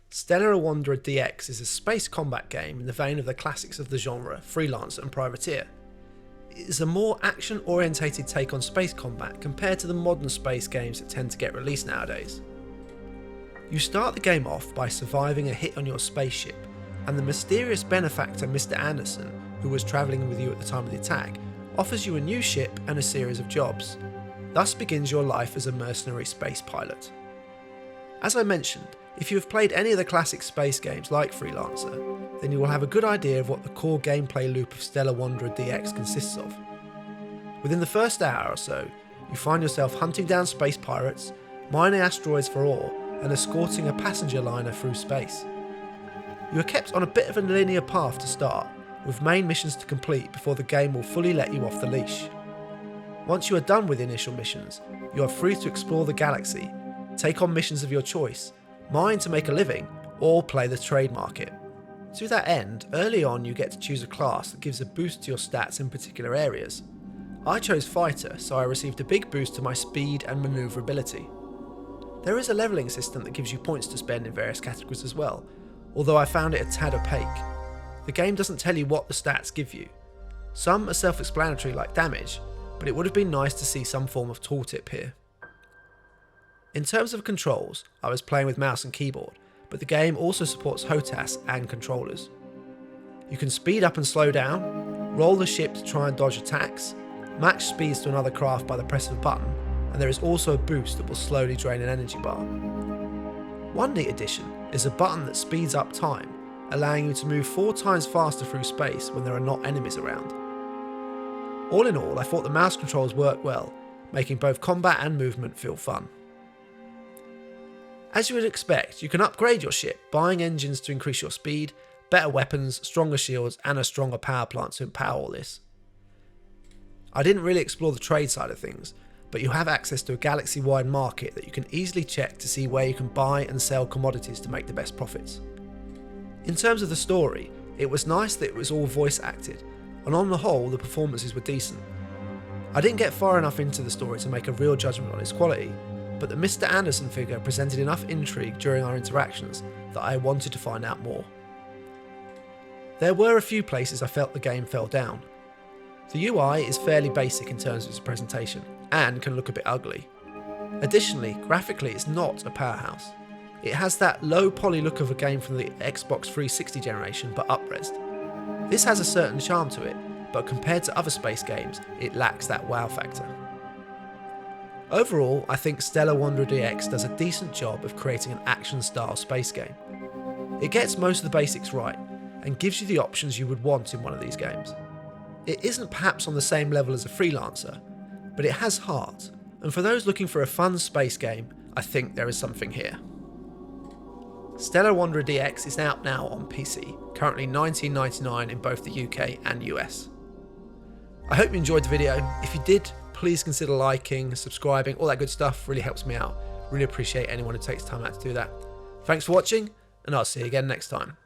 Stellar Wanderer DX is a space combat game in the vein of the classics of the genre, Freelancer and Privateer. It is a more action-orientated take on space combat compared to the modern space games that tend to get released nowadays. You start the game off by surviving a hit on your spaceship, and the mysterious benefactor Mr. Anderson, who was travelling with you at the time of the attack, offers you a new ship and a series of jobs. Thus begins your life as a mercenary space pilot. As I mentioned, if you have played any of the classic space games like Freelancer, then you will have a good idea of what the core gameplay loop of Stellar Wanderer DX consists of. Within the first hour or so, you find yourself hunting down space pirates, mining asteroids for ore, and escorting a passenger liner through space. You are kept on a bit of a linear path to start, with main missions to complete before the game will fully let you off the leash. Once you are done with initial missions, you are free to explore the galaxy, take on missions of your choice, mine to make a living, or play the trade market. To that end, early on you get to choose a class that gives a boost to your stats in particular areas. I chose Fighter, so I received a big boost to my speed and manoeuvrability. There is a levelling system that gives you points to spend in various categories as well, although I found it a tad opaque. The game doesn't tell you what the stats give you. Some are self-explanatory like damage, but it would have been nice to see some form of tooltip here. In terms of controls, I was playing with mouse and keyboard, but the game also supports HOTAS and controllers. You can speed up and slow down, roll the ship to try and dodge attacks, match speeds to another craft by the press of a button, and there is also a boost that will slowly drain an energy bar. One neat addition is a button that speeds up time, allowing you to move 4 times faster through space when there are not enemies around. All in all, I thought the mouse controls worked well, making both combat and movement feel fun. As you would expect, you can upgrade your ship, buying engines to increase your speed, better weapons, stronger shields, and a stronger power plant to empower all this. I didn't really explore the trade side of things, but you have access to a galaxy-wide market that you can easily check to see where you can buy and sell commodities to make the best profits. In terms of the story, it was nice that it was all voice acted, and on the whole the performances were decent. I didn't get far enough into the story to make a real judgment on its quality, but the Mr. Anderson figure presented enough intrigue during our interactions that I wanted to find out more. There were a few places I felt the game fell down. The UI is fairly basic in terms of its presentation, and can look a bit ugly. Additionally, graphically it's not a powerhouse. It has that low poly look of a game from the Xbox 360 generation, but up-resed. This has a certain charm to it, but compared to other space games, it lacks that wow factor. Overall, I think Stellar Wanderer DX does a decent job of creating an action-style space game. It gets most of the basics right, and gives you the options you would want in one of these games. It isn't perhaps on the same level as a Freelancer, but it has heart, and for those looking for a fun space game, I think there is something here. Stellar Wanderer DX is out now on PC, currently $19.99 in both the UK and US. I hope you enjoyed the video. If you did, please consider liking, subscribing, all that good stuff really helps me out. Really appreciate anyone who takes time out to do that. Thanks for watching, and I'll see you again next time.